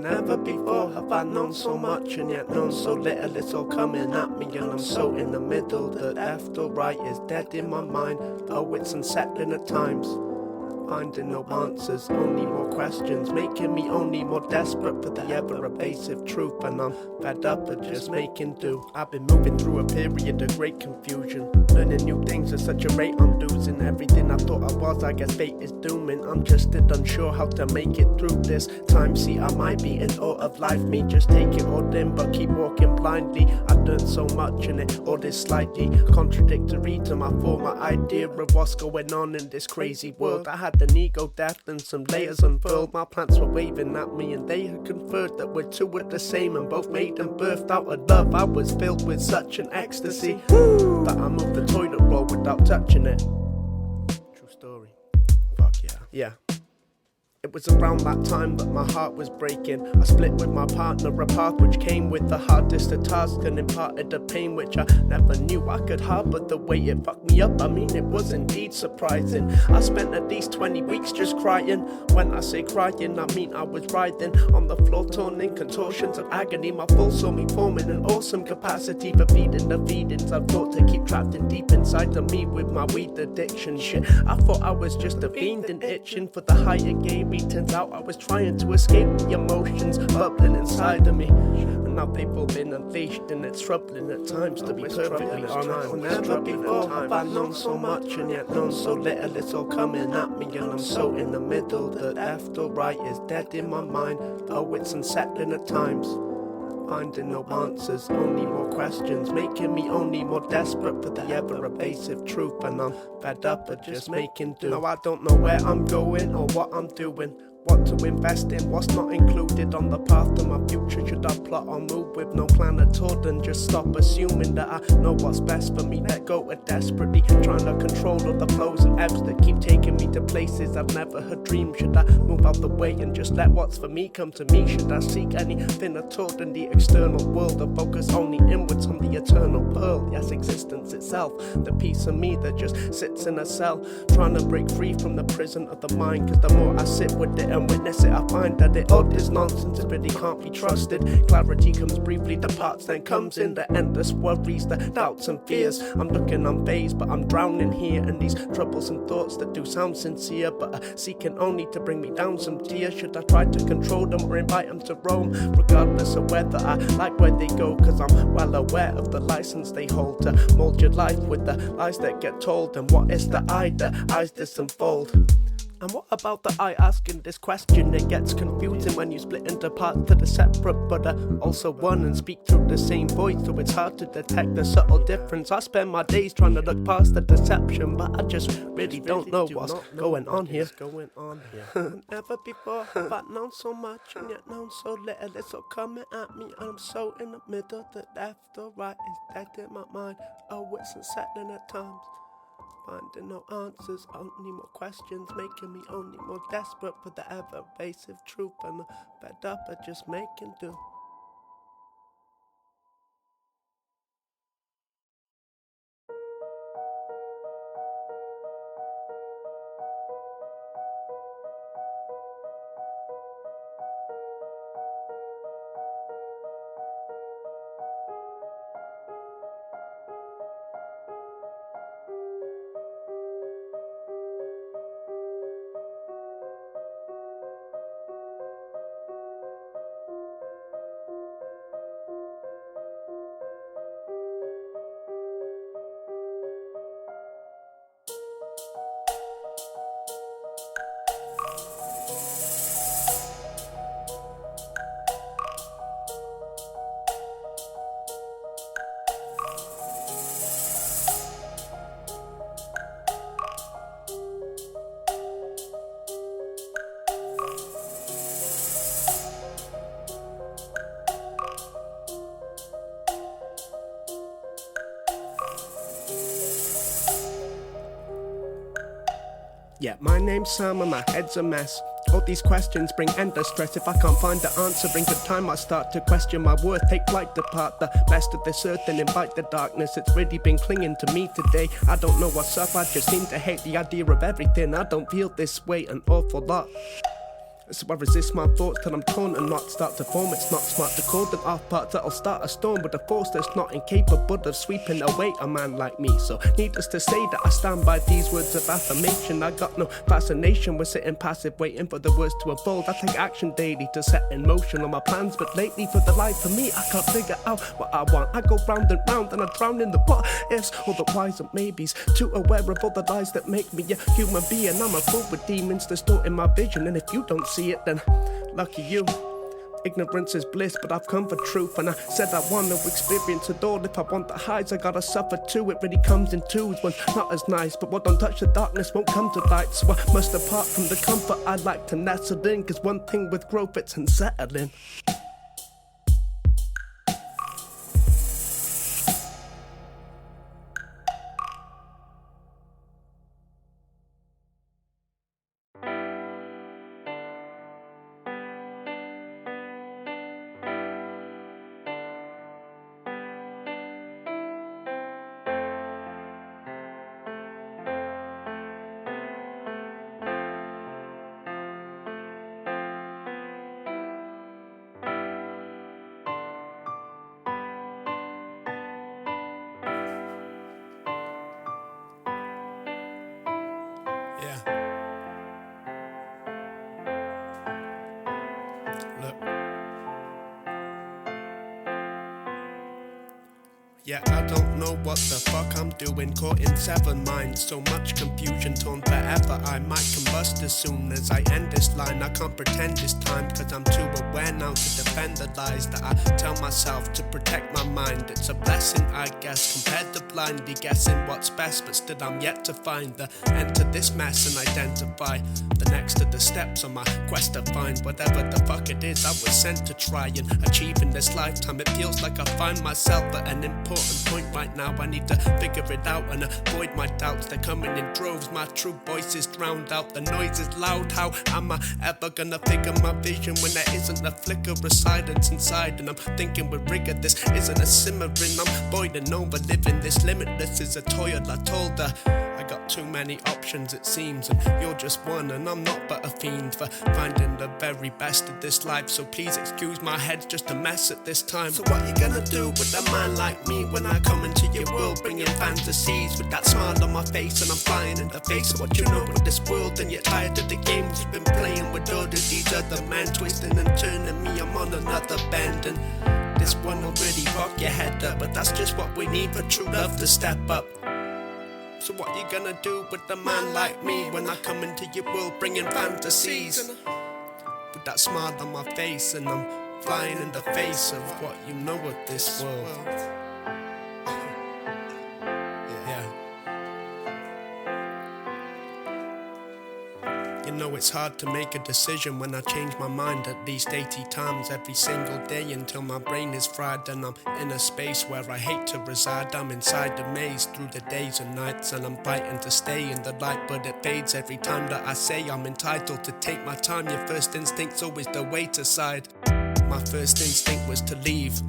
Never before have I known so much and yet known so little. It's all coming at me and I'm so in the middle. The left or right is dead in my mind. Oh, it's unsettling at times. Finding no answers, only more questions, making me only more desperate for the ever-evasive truth. And I'm fed up of just making do. I've been moving through a period of great confusion, learning new things at such a rate I'm losing everything I thought I was. I guess fate is dooming. I'm just unsure how to make it through this time. See, I might be in awe of life, me just take it all in but keep walking blindly. I've learned so much and it all is slightly contradictory to my former idea of what's going on in this crazy world. I had an ego death and some layers unfurled. My plants were waving at me and they had conferred that we're two are the same and both made and birthed out of love. I was filled with such an ecstasy that I moved the toilet roll without touching it. True story. Fuck yeah. Yeah. It was around that time that my heart was breaking. I split with my partner, a path which came with the hardest of tasks and imparted a pain which I never knew I could harbour. The way it fucked me up, I mean it was indeed surprising. I spent at least 20 weeks just crying. When I say crying, I mean I was writhing on the floor, torn in contortions of agony. My full saw me forming an awesome capacity for feeding the feedings I've thought to keep trapped in deep inside of me with my weed addiction. Shit, I thought I was just a fiend and itching for the higher game. Turns out I was trying to escape the emotions bubbling inside of me, and now they've all been unleashed and it's troubling at times, to be perfectly honest. Never before have I known so much and yet known so little. It's all coming at me and I'm so in the middle. The left or right is dead in my mind. Oh, it's unsettling at times. Finding no answers, only more questions, making me only more desperate for the ever-evasive truth. And I'm fed up of just making do. Now I don't know where I'm going or what I'm doing, what to invest in, what's not included on the path to my future. Should I plot or move with no plan at all, then just stop assuming that I know what's best for me? Let go of desperately trying to control all the flows and ebbs that keep taking me to places I've never had dreamed. Should I move out the way and just let what's for me come to me? Should I seek anything at all in the external world, or focus only inwards on the eternal pearl? Yes, existence itself, the piece of me that just sits in a cell, trying to break free from the prison of the mind. Cause the more I sit with it and witness it, I find that it all is nonsense. It really can't be trusted. Clarity comes briefly, departs, then comes in the endless worries, the doubts and fears. I'm looking unfazed, but I'm drowning here in these troubles and thoughts that do sound sincere, but are seeking only to bring me down some tears. Should I try to control them or invite them to roam, regardless of whether I like where they go? Cause I'm well aware of the license they hold to mold your life with the lies that get told. And what is the I that eyes this unfold? And what about the I asking this question? It gets confusing when you split into parts that are separate but are also one and speak through the same voice, so it's hard to detect the subtle difference. I spend my days trying to look past the deception, but I just really don't know what's going on here. Never before have I known so much and yet known so little. It's all coming at me and I'm so in the middle. The left or right is dead in my mind. Oh, it's unsettling at times. Finding no answers, only more questions, making me only more desperate for the ever-evasive truth. And I'm fed up of just making do. Yeah, my name's Sam and my head's a mess. All these questions bring endless stress. If I can't find the answer in good time, I start to question my worth. Take flight, depart the best of this earth and invite the darkness. It's really been clinging to me today. I don't know what's up, I just seem to hate the idea of everything. I don't feel this way an awful lot. So I resist my thoughts till I'm torn and not start to form. It's not smart to call them off parts that'll start a storm with a force that's not incapable of sweeping away a man like me. So needless to say that I stand by these words of affirmation. I got no fascination with sitting passive waiting for the words to unfold. I take action daily to set in motion on my plans, but lately for the life of me I can't figure out what I want. I go round and round and I drown in the what ifs, all the whys and maybes, too aware of all the lies that make me a human being. I'm a fool with demons distorting my vision, and if you don't see it, then lucky you. Ignorance is bliss, but I've come for truth, and I said I want to experience it all. If I want the highs, I gotta suffer too. It really comes in twos, when not as nice, but what don't touch the darkness won't come to light. So I must depart from the comfort I like to nestle in, cause one thing with growth, it's unsettling. Yeah. Look. Yeah, I don't know what the fuck I'm doing. Caught in 7 minds, so much confusion, torn forever. I might combust as soon as I end this line. I can't pretend this time, cause I'm too aware now to defend the lies that I tell myself to protect my mind. It's a blessing, I guess, compared to blindly guessing what's best, but still I'm yet to find the end to this mess and identify the next of the steps on my quest to find whatever the fuck it is I was sent to try and achieve in this lifetime. It feels like I find myself at an important point right now. I need to figure it out and avoid my doubts. They're coming in droves, my true voice is drowned out. The noise is loud, how am I ever gonna figure my vision when there isn't a flicker of silence inside? And I'm thinking with rigor, this isn't a simmering, I'm boiling over. Living this limitless is a toil. I told her I got too many options it seems, and you're just one, and I'm not but a fiend for finding the very best of this life. So please excuse my head's just a mess at this time. So what you gonna do with a man like me when I come into your world, bringing fantasies with that smile on my face, and I'm flying in the face of what you know of this world, and you're tired of the games you've been playing with all of these other men, twisting and turning me. I'm on another bend, and this one will really rock your head up, but that's just what we need for true love to step up. So what you gonna do with a man like me when I come into your world bringing fantasies with that smile on my face, and I'm flying in the face of what you know of this world. Yeah. You know it's hard to make a decision when I change my mind at least 80 times every single day until my brain is fried and I'm in a space where I hate to reside. I'm inside the maze through the days and nights, and I'm fighting to stay in the light, but it fades every time that I say I'm entitled to take my time. Your first instinct's always the way to side. My first instinct was to leave,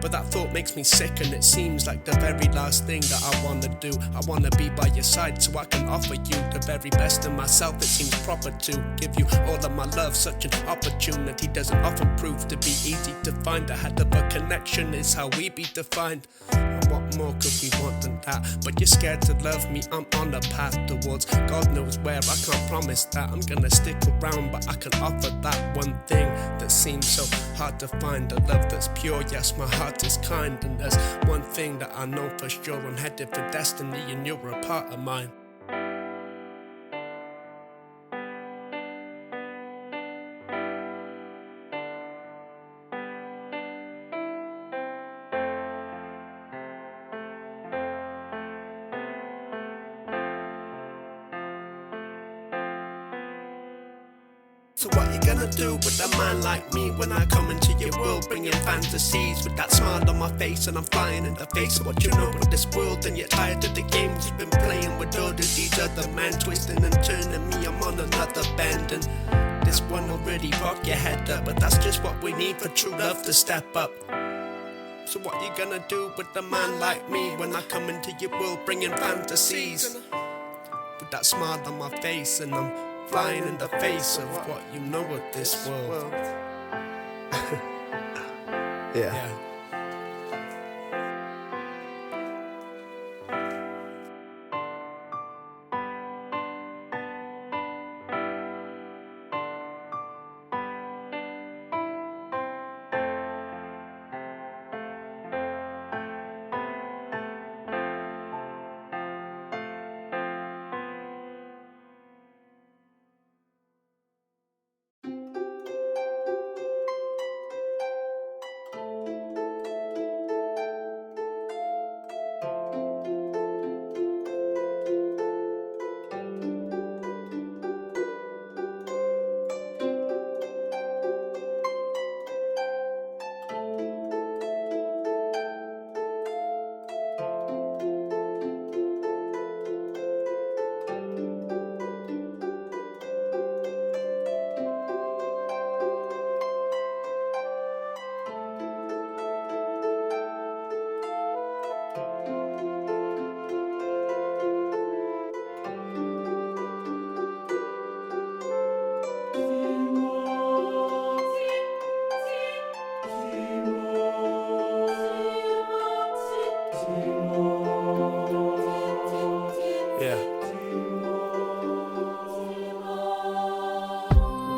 but that thought makes me sick, and it seems like the very last thing that I wanna do. I wanna be by your side so I can offer you the very best of myself. It seems proper to give you all of my love. Such an opportunity doesn't often prove to be easy to find. A hell of a connection is how we be defined. And what more could we want than that? But you're scared to love me, I'm on a path towards God knows where. I can't promise that I'm gonna stick around, but I can offer that one thing that seems so hard to find. A love that's pure, yes, my heart is kind, and there's one thing that I know for sure. I'm headed for destiny, and you're a part of mine. So what you gonna do with a man like me when I come into your world bringing fantasies with that smile on my face, and I'm flying in the face of what you know of this world, and you're tired of the games you've been playing with all of these other men, twisting and turning me. I'm on another bend, and this one will really rock your head up, but that's just what we need for true love to step up. So what you gonna do with a man like me when I come into your world bringing fantasies with that smile on my face, and I'm flying in the face of what you know of this world. Yeah.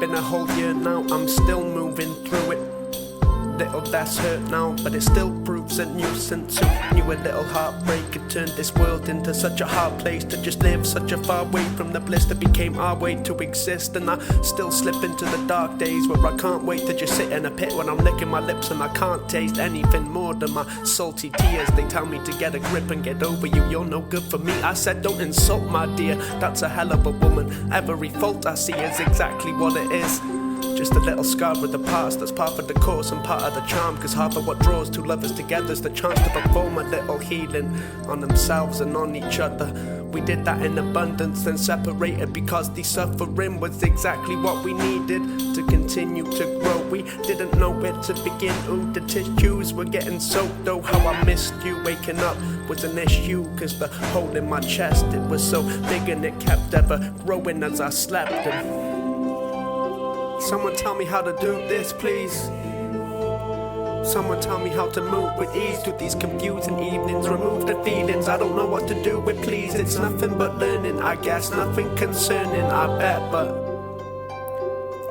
Been a whole year now, I'm still moving through it. Little that's hurt now, but it still proves a nuisance. Who knew a little heartbreak could turn this world into such a hard place to just live, such a far way from the bliss that became our way to exist. And I still slip into the dark days where I can't wait to just sit in a pit when I'm licking my lips and I can't taste anything more than my salty tears. They tell me to get a grip and get over you, you're no good for me. I said don't insult my dear, that's a hell of a woman. Every fault I see is exactly what it is. Just a little scar with the past that's part of the course and part of the charm. Cause half of what draws two lovers together is the chance to perform a little healing on themselves and on each other. We did that in abundance, then separated because the suffering was exactly what we needed to continue to grow. We didn't know where to begin, ooh, the tissues were getting soaked. Though how I missed you, waking up was an issue. Cause the hole in my chest, it was so big and it kept ever growing as I slept. And someone tell me how to do this, please. Someone tell me how to move with ease through these confusing evenings. Remove the feelings, I don't know what to do with, please. It's nothing but learning, I guess, nothing concerning, I bet. But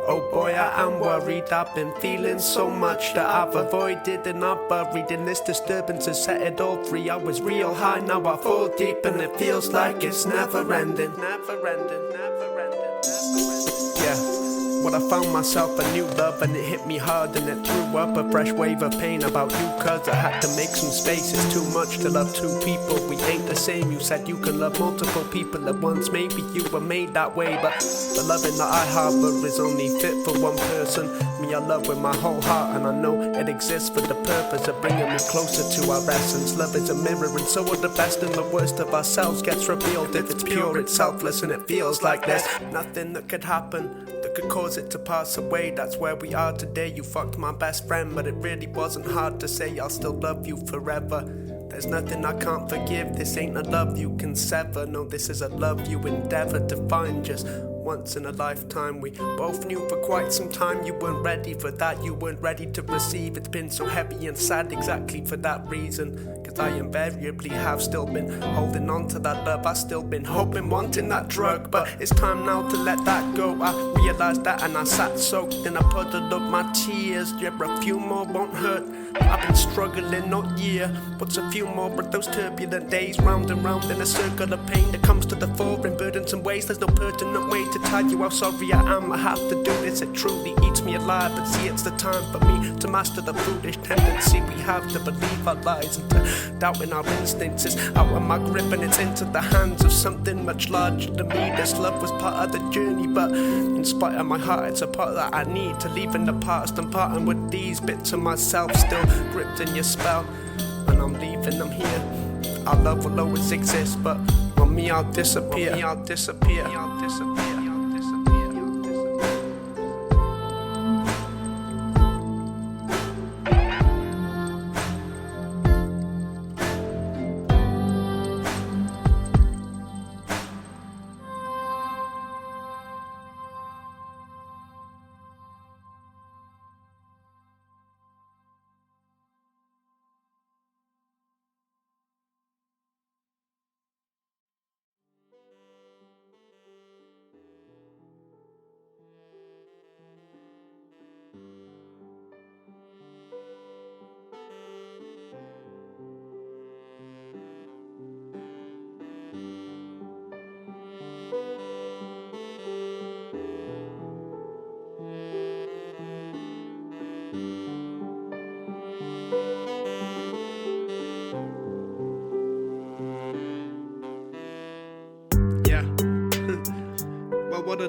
oh boy, I am worried. I've been feeling so much that I've avoided and I've buried in this disturbance has set it all free. I was real high, now I fall deep and it feels like it's never ending. Never ending, never ending, never ending. Yeah. Well, I found myself a new love and it hit me hard and it threw up a fresh wave of pain about you. Cause I had to make some space, it's too much to love two people. We ain't the same, you said you can love multiple people at once. Maybe you were made that way, but the loving that I harbor is only fit for one person. Me I love with my whole heart and I know it exists for the purpose of bringing me closer to our essence. Love is a mirror and so are the best and the worst of ourselves gets revealed. If it's pure, it's selfless and it feels like there's nothing that could happen that could cause it to pass away. That's where we are today. You fucked my best friend, but it really wasn't hard to say. I'll still love you forever. There's nothing I can't forgive. This ain't a love you can sever. No, this is a love you endeavor to find just once in a lifetime. We both knew for quite some time you weren't ready for that. You weren't ready to receive. It's been so heavy and sad exactly for that reason. Cause I invariably have still been holding on to that love. I've still been hoping, wanting that drug. But it's time now to let that go. I realized that and I sat soaked in a puddle of my tears. Yeah, a few more won't hurt. I've been struggling all year. What's a few more of those turbulent days? Round and round in a circle of pain that comes to the fore in burdensome ways. There's no pertinent way to tell you how sorry I am. I have to do this, it truly eats me alive. But see, it's the time for me to master the foolish tendency we have to believe our lies and to doubt in our instincts. It's out of my grip and it's into the hands of something much larger than me. This love was part of the journey, but in spite of my heart, it's a part that I need to leave in the past and parting with these bits of myself still gripped in your spell. And I'm leaving them here. Our love will always exist, but on me I'll disappear. On me I'll disappear. I'll disappear.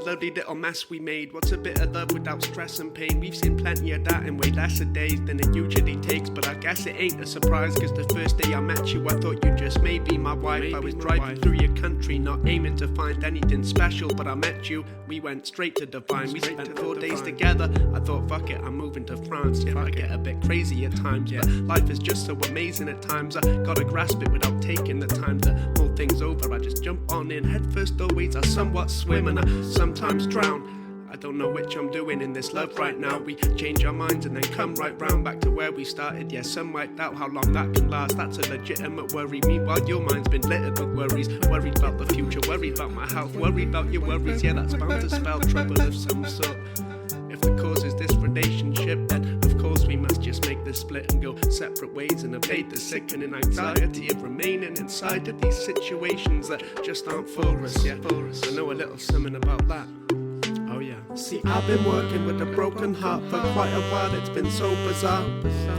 lovely little mess we made. What's a bit of love without stress and pain? We've seen plenty of that in way lesser days than it usually takes, but I guess it ain't a surprise, cause the first day I met you I thought you just may be my wife. I was driving through your country not aiming to find anything special, but I met you, we went straight to divine. We spent 4 days together, I thought fuck it, I'm moving to France. Yeah, I get a bit crazy at times, but life is just so amazing at times. I gotta grasp it without taking the time to mull things over. I just jump on in head first always. I somewhat swim and I sometimes drown. I don't know which I'm doing in this love right now. We change our minds and then come right round back to where we started. Yeah, some might doubt how long that can last. That's a legitimate worry. Meanwhile, your mind's been littered with worries. Worried about the future, worried about my health, worried about your worries. Yeah, that's bound to spell trouble of some sort. If the cause is this relationship, then of course we must just make the split and go separate ways and evade the sickening anxiety of remaining inside of these situations that just aren't for us. Yeah, I know a little something about that. Oh yeah. See, I've been working with a broken heart for quite a while. It's been so bizarre.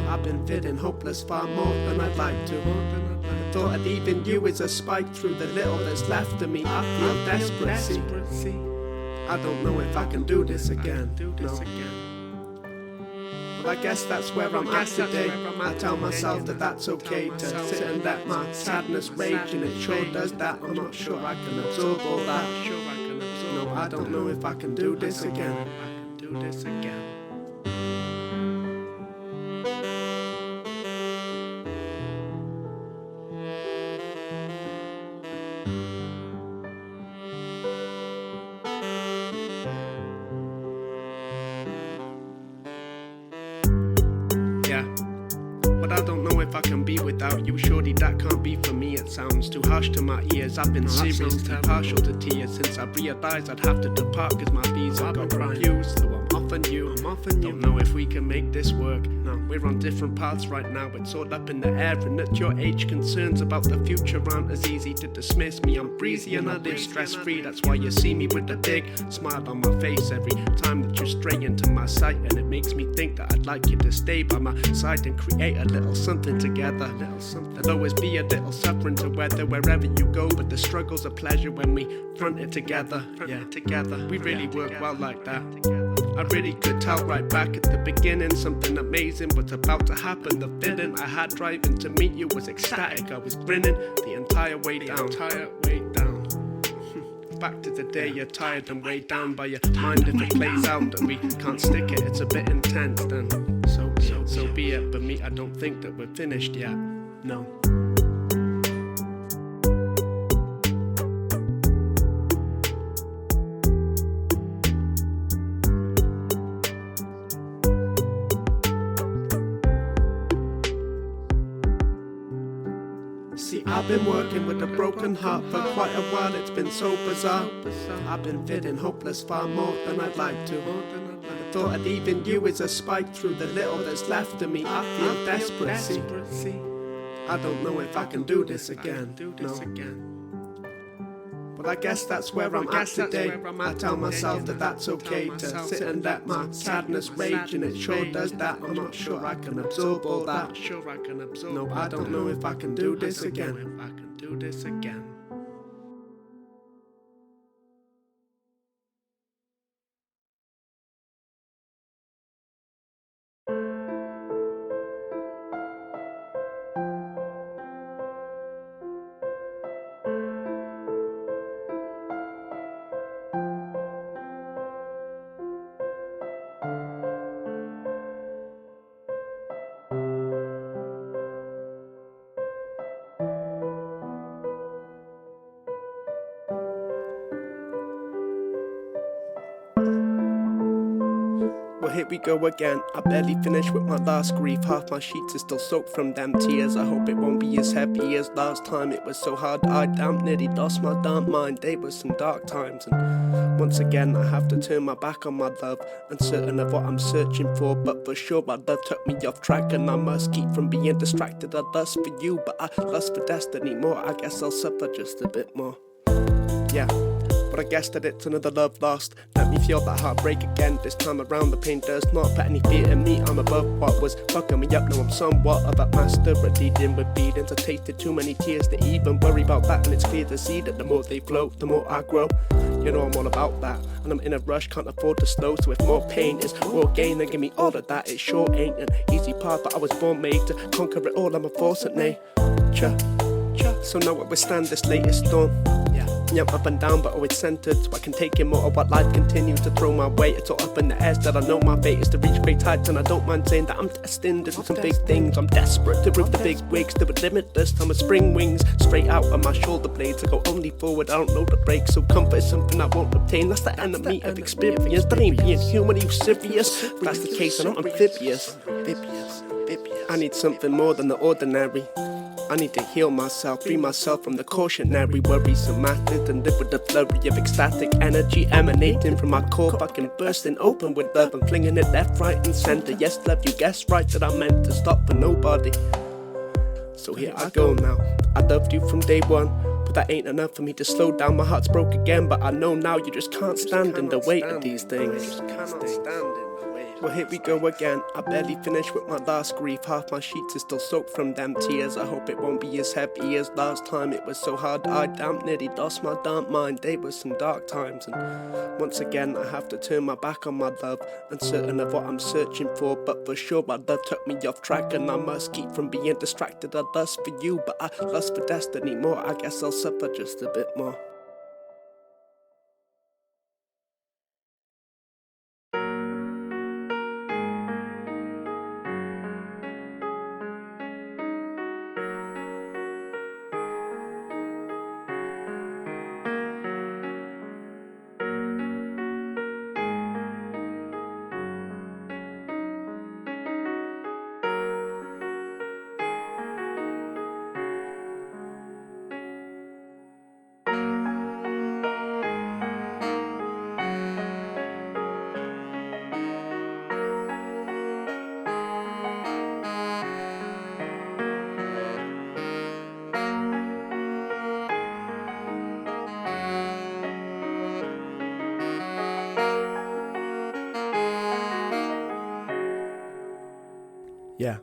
I've been feeling hopeless far more than I'd like to. I thought that even you is a spike through the little that's left of me. I feel desperate. See, I don't know if I can do this again. No. But I guess that's where I'm at today. I tell myself that that's okay to sit and let my sadness rage, and it sure does that. I'm not sure I can absorb all that. No, I don't know if I can do this again. Yeah, but I don't know if I can be without you. Surely that can't be for me. It sounds too harsh to my ears. I've been seriously partial to tears since I realized I'd have to depart, cause my visa got refused. So I'm offering you. Don't know if we can make this work. No, we're on different paths right now. It's all up in the air, and at your age concerns about the future aren't as easy to dismiss me. I'm breezy and I live stress free. That's why you see me with a big smile on my face every time that you stray into my sight, and it makes me think that I'd like you to stay by my side and create a little something together. There'll always be a little suffering to weather wherever you go, but the struggle's a pleasure when we front it together. Yeah, together we really work well like that. I really could tell right back at the beginning something amazing was about to happen. The feeling I had driving to meet you was ecstatic. I was grinning the entire way down. Back to the day you're tired and weighed down by your mind. If it plays out that we can't stick it, it's a bit intense, then so be it. But me, I don't think that we're finished yet. No. See, I've been working with a broken heart for quite a while. It's been so bizarre. I've been feeling hopeless far more than I'd like to. I thought that even you is a spike through the little that's left of me. I feel desperate. See, I don't know if I can do this again. No. But I guess that's where I'm at today. I tell myself that that's okay to sit and let my sadness rage, and it sure does that. I'm not sure I can absorb all that. No, I don't know if I can do this again. Well, here we go again. I barely finished with my last grief. Half my sheets are still soaked from them tears. I hope it won't be as heavy as last time. It was so hard, I damn nearly lost my damn mind. They were some dark times, and once again I have to turn my back on my love, uncertain of what I'm searching for. But for sure my love took me off track, and I must keep from being distracted. I lust for you, but I lust for destiny more. I guess I'll suffer just a bit more. Yeah. But I guess that it's another love lost. Let me feel that heartbreak again. This time around the pain does not put any fear in me. I'm above what was fucking me up. Now I'm somewhat of a master at dealing with feelings. I tasted too many tears to even worry about that. And it's clear to see that the more they flow, the more I grow. You know I'm all about that, and I'm in a rush, can't afford to slow. So if more pain is more gain, then give me all of that. It sure ain't an easy path, but I was born made to conquer it all. I'm a force at nature. So now I withstand this latest storm. Yeah, I'm up and down, but always centered, so I can take in more of what life continues to throw my way. It's all up in the air, that I know my fate is to reach great heights, and I don't mind saying that I'm destined to do some big things. I'm desperate to rip the big wigs to a limitless time of spring wings straight out of my shoulder blades. I go only forward, I don't know the break. So comfort is something I won't obtain. That's the enemy of experience. That ain't being human, are you serious? If that's the case, then I'm amphibious. I need something more than the ordinary. I need to heal myself, free myself from the cautionary worries and matters, and live with the flurry of ecstatic energy emanating from my core, fucking bursting open with love and flinging it left, right and center. Yes, love, you guessed right that I meant to stop for nobody. So here I go now. I loved you from day one, but that ain't enough for me to slow down. My heart's broke again, but I know now you just can't stand in the weight of these things. Well, here we go again. I barely finished with my last grief. Half my sheets are still soaked from them tears. I hope it won't be as heavy as last time. It was so hard, I damn nearly lost my damn mind. They were some dark times, and once again I have to turn my back on my love, uncertain of what I'm searching for. But for sure my love took me off track, and I must keep from being distracted. I lust for you, but I lust for destiny more. I guess I'll suffer just a bit more. Yeah.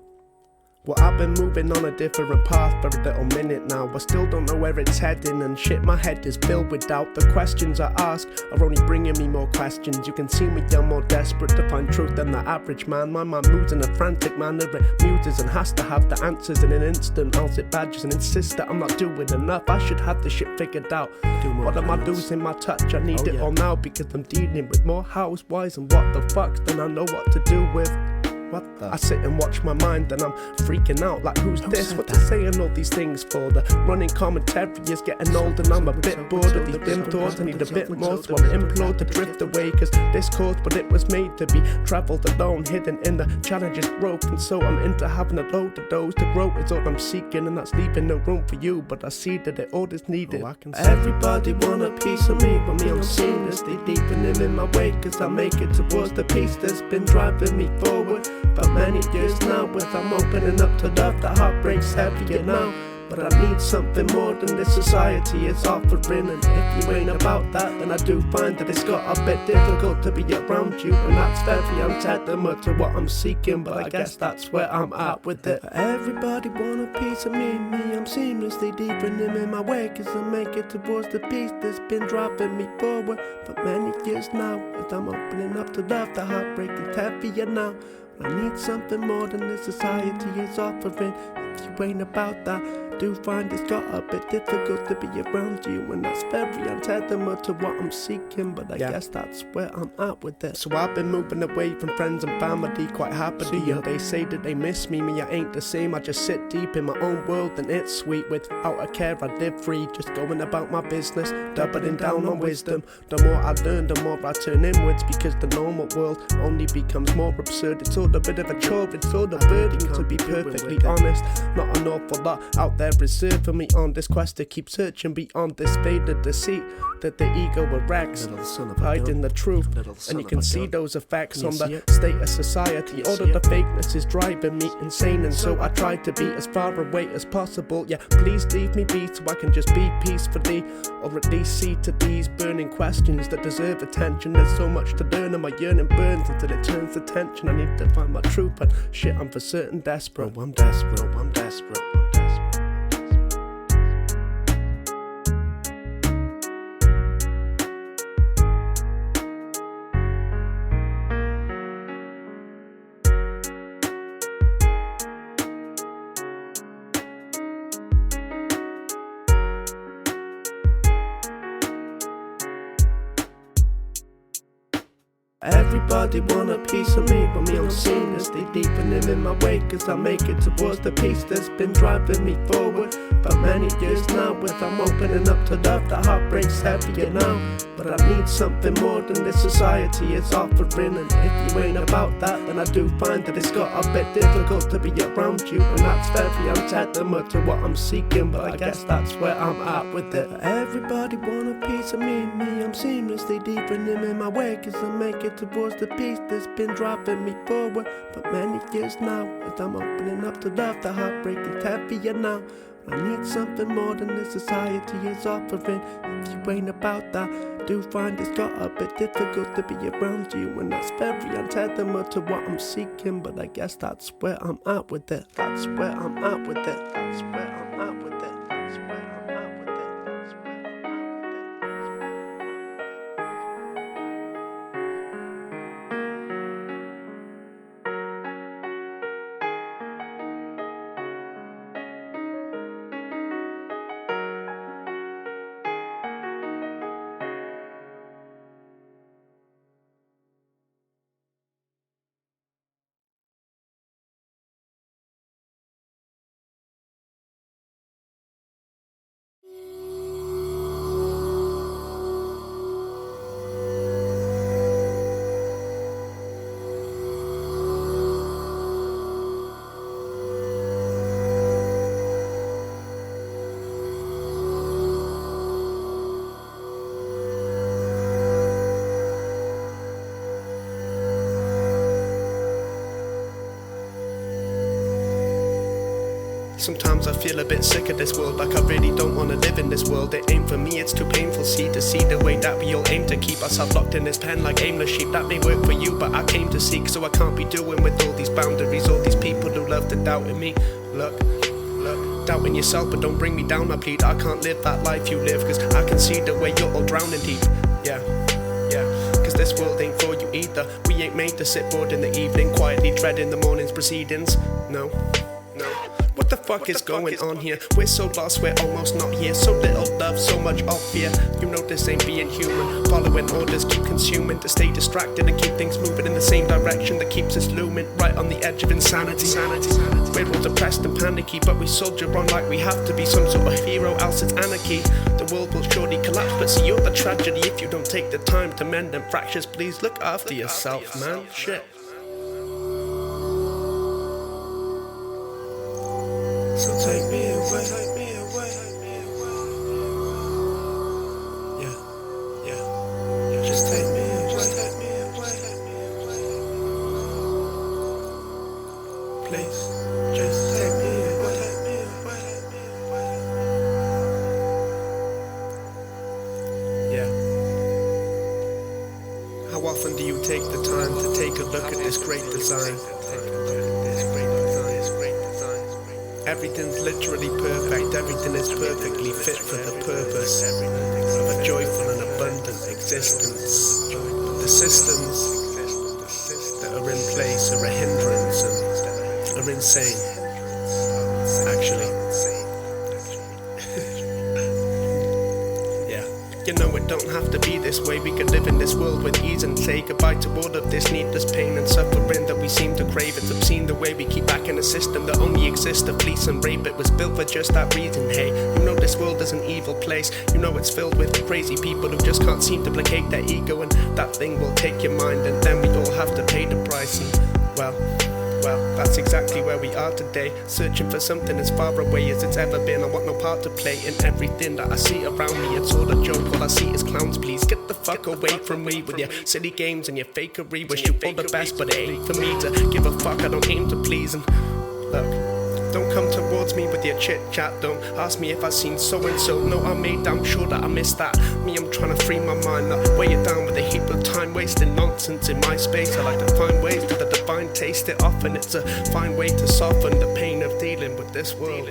Well, I've been moving on a different path for a little minute now. I still don't know where it's heading, and shit, my head is filled with doubt. The questions I ask are only bringing me more questions. You can see me, I'm more desperate to find truth than the average man. My mind moves in a frantic manner, it muses and has to have the answers in an instant. I'll sit badges and insist that I'm not doing enough. I should have the shit figured out. What am I losing my touch? I need it all now because I'm dealing with more hows, whys and what the fucks than I know what to do with. I sit and watch my mind and I'm freaking out like who's this? What they're saying all these things for? The running commentary is getting old and I'm a bit bored of these dim thoughts. I need a bit more, so I'm implored to drift away, cause this course, but it was made to be travelled alone, hidden in the challenges growth. And so I'm into having a load of those. To grow is all I'm seeking, and that's leaving no room for you, but I see that it all is needed. Everybody want a piece of me, but me I'm seamlessly deepening in my way, cause I make it towards the peace that's been driving me forward for many years now. With I'm opening up to love, the heartbreak's heavier now. But I need something more than this society is offering. And if you ain't about that, then I do find that it's got a bit difficult to be around you. And that's very untethered to what I'm seeking, but I guess that's where I'm at with it. Everybody want a piece of me, I'm seamlessly deepening in my way, cause I make it towards the peace that's been driving me forward for many years now. As I'm opening up to love, the heartbreak is heavier now. I need something more than this society is offering. If you ain't about that, do find it's got a bit difficult to be around you, and that's very untethered to what I'm seeking, but I guess that's where I'm at with it. So I've been moving away from friends and family quite happily, and they say that they miss me. Me, I ain't the same. I just sit deep in my own world and it's sweet. Without a care I live free, just going about my business, doubling down on wisdom. The more I learn, the more I turn inwards, because the normal world only becomes more absurd. It's all a bit of a chore, it's all a burden to be perfectly honest. not an awful lot out there reserved for me on this quest to keep searching beyond this faded deceit that the ego erects, hiding the truth. And you can see those effects on the state of society. All of the fakeness is driving me insane, and so I try to be as far away as possible. Yeah, please leave me be so I can just be peacefully, or at least see to these burning questions that deserve attention. There's so much to learn, and my yearning burns until it turns to tension. I need to find my truth, and shit, I'm for certain desperate. I'm desperate, I'm desperate. Everybody want a piece of me, but me I'm seen as they deepening in my way, cause I make it towards the peace that's been driving me forward for many years now. With I'm opening up to love, the heartbreak's heavier now, but I need something more than this society is offering. And if you ain't about that, then I do find that it's got a bit difficult to be around you, and that's very unsettling to what I'm seeking, but I guess that's where I'm at with it. Everybody want a piece of me I'm seamlessly deepening in my way, cause I make it towards the peace that's been driving me forward for many years now. As I'm opening up to love, the heartbreak is heavier now. I need something more than this society is offering. If you ain't about that, do find it's got a bit difficult to be around you, and that's very untethered to what I'm seeking, but I guess that's where I'm at with it. That's where I'm at with it. That's where I'm at with it. That's where I'm at with it. That's where I'm at with it. Sometimes I feel a bit sick of this world, like I really don't want to live in this world. It ain't for me, it's too painful, see the way that we all aim to keep ourselves locked in this pen like aimless sheep. That may work for you, but I came to seek, so I can't be doing with all these boundaries, all these people who love to doubt in me. Look, doubting yourself, but don't bring me down, I plead. I can't live that life you live, cause I can see the way you're all drowning deep. Yeah, cause this world ain't for you either. We ain't made to sit bored in the evening, quietly dreading the morning's proceedings. No. What the fuck is going on here? We're so lost, we're almost not here. So little love, so much of fear. You know this ain't being human. Following orders, keep consuming to stay distracted and keep things moving in the same direction that keeps us looming, right on the edge of insanity. We're all depressed and panicky, but we soldier on like we have to be some sort of hero, else it's anarchy. The world will surely collapse, but see you're the tragedy if you don't take the time to mend them fractures. Please look after yourself, man. Shit. So take me away, yeah, just take me away, please, just take me away, yeah. How often do you take the time to take a look at this great design? Everything's literally perfect, everything is perfectly fit for the purpose of a joyful and abundant existence. But the systems that are in place are a hindrance and are insane, actually. You know it don't have to be this way. We could live in this world with ease and say goodbye to all of this needless pain and suffering that we seem to crave. It's obscene the way we keep back in a system that only exists to fleece and rape. It was built for just that reason, hey. You know this world is an evil place. You know it's filled with crazy people who just can't seem to placate their ego, and that thing will take your mind, and then we all have to pay the price. And well, Well, that's exactly where we are today, searching for something as far away as it's ever been. I want no part to play in everything that I see around me. It's all a joke, all I see is clowns. Please get the fuck away from me with your silly games and your fakery. Wish you all the best, but it ain't for me to give a fuck. I don't aim to please. And look, don't come towards me with your chit chat. Don't ask me if I've seen so and so. No, I made damn sure that I missed that. Me, I'm trying to free my mind, not weigh it down with a heap of time wasting nonsense in my space. I like to find ways to the divine taste it off, and it's a fine way to soften the pain of dealing with this world.